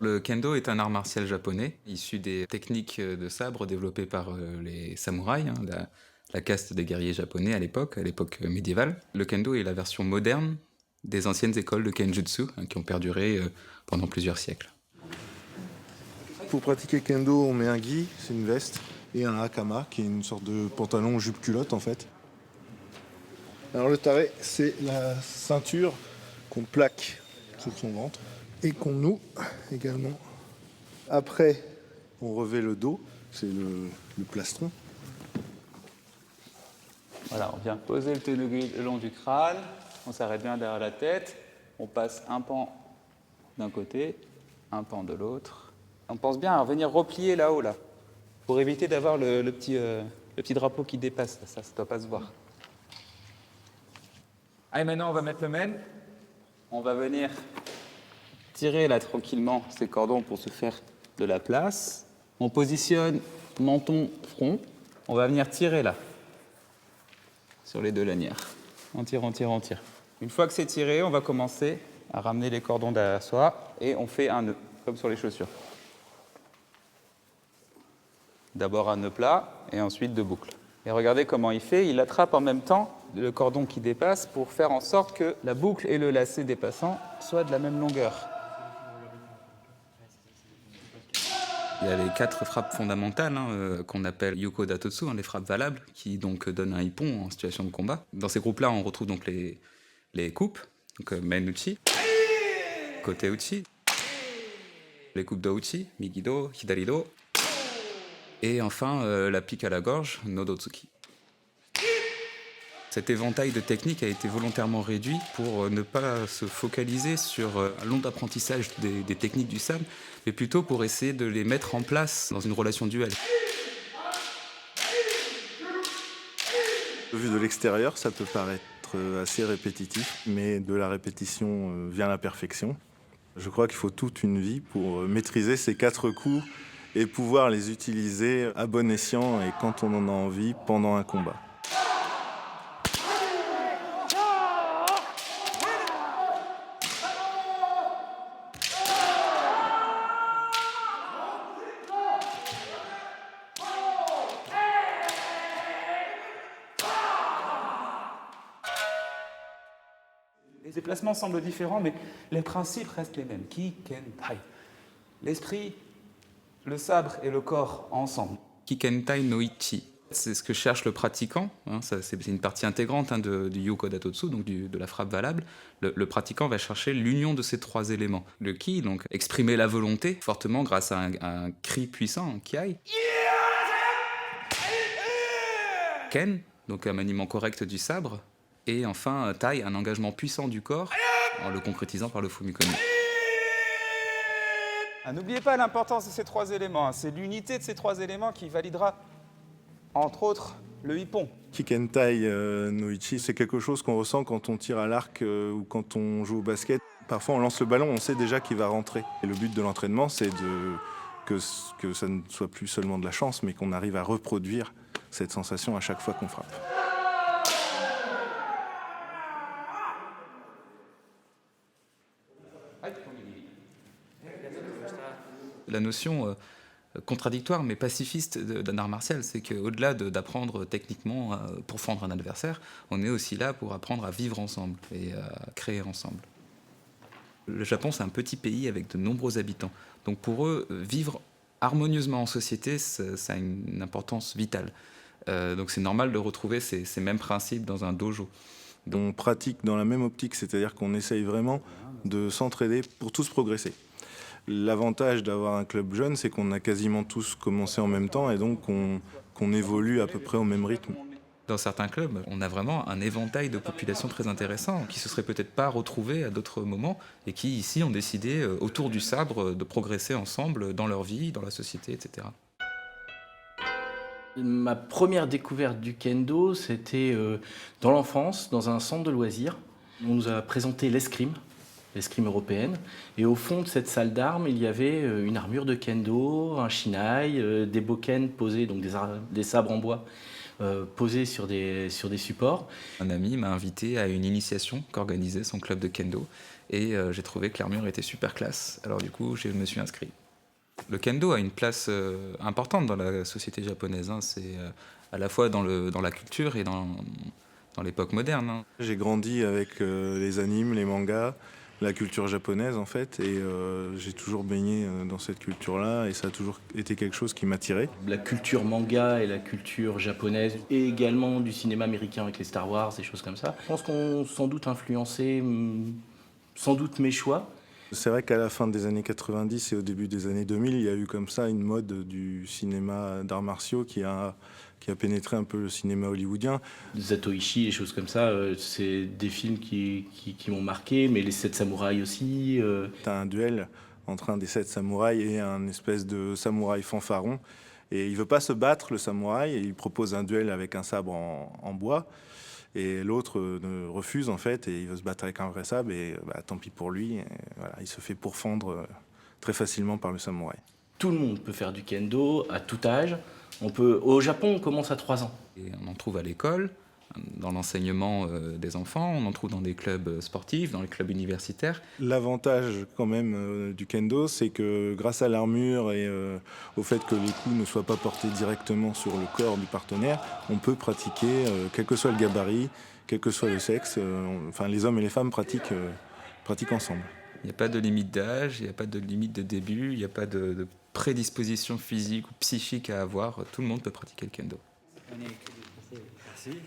Le kendo est un art martial japonais, issu des techniques de sabre développées par les samouraïs, hein, la caste des guerriers japonais à l'époque médiévale. Le kendo est la version moderne des anciennes écoles de kenjutsu, hein, qui ont perduré pendant plusieurs siècles. Pour pratiquer kendo, on met un gi, c'est une veste, et un hakama, qui est une sorte de pantalon jupe-culotte en fait. Alors le tare, c'est la ceinture qu'on plaque sur son ventre et qu'on noue également. Après, on revêt le dos, c'est le plastron. Voilà, on vient poser le tenugui le long du crâne, on s'arrête bien derrière la tête, on passe un pan d'un côté, un pan de l'autre. On pense bien à venir replier là-haut, là, pour éviter d'avoir le petit drapeau qui dépasse. Ça ne doit pas se voir. Allez, maintenant, on va mettre le men. On va venir tirer là tranquillement ces cordons pour se faire de la place. On positionne menton, front. On va venir tirer là, sur les deux lanières. On tire, on tire, on tire. Une fois que c'est tiré, on va commencer à ramener les cordons derrière soi et on fait un nœud, comme sur les chaussures. D'abord un nœud plat et ensuite deux boucles. Et regardez comment il fait, il attrape en même temps le cordon qui dépasse pour faire en sorte que la boucle et le lacet dépassant soient de la même longueur. Il y a les 4 frappes fondamentales qu'on appelle Yuko Datotsu, les frappes valables, qui donc donnent un ippon en situation de combat. Dans ces groupes-là, on retrouve donc les coupes, donc Men Uchi, Kote Uchi, les coupes do Uchi, Migi-do, Hidari-do, et enfin la pique à la gorge, Nodotsuki. Cet éventail de techniques a été volontairement réduit pour ne pas se focaliser sur un long apprentissage des techniques du sabre, mais plutôt pour essayer de les mettre en place dans une relation duelle. Vu de l'extérieur, ça peut paraître assez répétitif, mais de la répétition vient la perfection. Je crois qu'il faut toute une vie pour maîtriser ces 4 coups et pouvoir les utiliser à bon escient et quand on en a envie pendant un combat. Les déplacements semblent différents, mais les principes restent les mêmes. Ki, ken, tai. L'esprit, le sabre et le corps ensemble. Kikentai no Ichi, c'est ce que cherche le pratiquant, c'est une partie intégrante du Yuko Datotsu, donc de la frappe valable. Le pratiquant va chercher l'union de ces 3 éléments. Le ki, donc exprimer la volonté fortement grâce à un cri puissant, un kiai. Ken, donc un maniement correct du sabre. Et enfin, Tai, un engagement puissant du corps, en le concrétisant par le Fumikomi. N'oubliez pas l'importance de ces 3 éléments. C'est l'unité de ces 3 éléments qui validera, entre autres, le hippon. Kikentai no Ichi, c'est quelque chose qu'on ressent quand on tire à l'arc ou quand on joue au basket. Parfois, on lance le ballon, on sait déjà qu'il va rentrer. Et le but de l'entraînement, c'est que ça ne soit plus seulement de la chance, mais qu'on arrive à reproduire cette sensation à chaque fois qu'on frappe. La notion contradictoire mais pacifiste d'un art martial, c'est qu'au-delà d'apprendre techniquement pour fendre un adversaire, on est aussi là pour apprendre à vivre ensemble et à créer ensemble. Le Japon, c'est un petit pays avec de nombreux habitants. Donc pour eux, vivre harmonieusement en société, ça a une importance vitale. Donc c'est normal de retrouver ces mêmes principes dans un dojo. On pratique dans la même optique, c'est-à-dire qu'on essaye vraiment de s'entraider pour tous progresser. L'avantage d'avoir un club jeune, c'est qu'on a quasiment tous commencé en même temps et donc qu'on évolue à peu près au même rythme. Dans certains clubs, on a vraiment un éventail de populations très intéressant qui se seraient peut-être pas retrouvés à d'autres moments et qui, ici, ont décidé, autour du sabre, de progresser ensemble dans leur vie, dans la société, etc. Ma première découverte du kendo, c'était dans l'enfance, dans un centre de loisirs. On nous a présenté l'escrime européenne. Et au fond de cette salle d'armes, il y avait une armure de kendo, un shinai, des bokken posés, donc des sabres en bois posés sur des supports. Un ami m'a invité à une initiation qu'organisait son club de kendo. Et j'ai trouvé que l'armure était super classe. Alors du coup, je me suis inscrit. Le kendo a une place importante dans la société japonaise. Hein. C'est à la fois dans la culture et dans l'époque moderne. Hein. J'ai grandi avec les animes, les mangas, la culture japonaise en fait, et j'ai toujours baigné dans cette culture-là, et ça a toujours été quelque chose qui m'attirait. La culture manga et la culture japonaise, et également du cinéma américain avec les Star Wars, des choses comme ça. Je pense qu'on sans doute influencé, sans doute mes choix. C'est vrai qu'à la fin des années 90 et au début des années 2000, il y a eu comme ça une mode du cinéma d'arts martiaux qui a pénétré un peu le cinéma hollywoodien. Zatoichi, les choses comme ça, c'est des films qui m'ont marqué, mais les 7 samouraïs aussi. T'as un duel entre un des 7 samouraïs et un espèce de samouraï fanfaron. Et il veut pas se battre, le samouraï, et il propose un duel avec un sabre en bois. Et l'autre refuse en fait, et il veut se battre avec un vrai sabre, et tant pis pour lui. Et, voilà, il se fait pourfendre très facilement par le samouraï. Tout le monde peut faire du kendo à tout âge. Au Japon, on commence à 3 ans. Et on en trouve à l'école, dans l'enseignement des enfants, on en trouve dans des clubs sportifs, dans les clubs universitaires. L'avantage quand même du kendo, c'est que grâce à l'armure et au fait que les coups ne soient pas portés directement sur le corps du partenaire, on peut pratiquer, quel que soit le gabarit, quel que soit le sexe, enfin les hommes et les femmes pratiquent ensemble. Il n'y a pas de limite d'âge, il n'y a pas de limite de début, il n'y a pas de prédisposition physique ou psychique à avoir. Tout le monde peut pratiquer le kendo. Merci.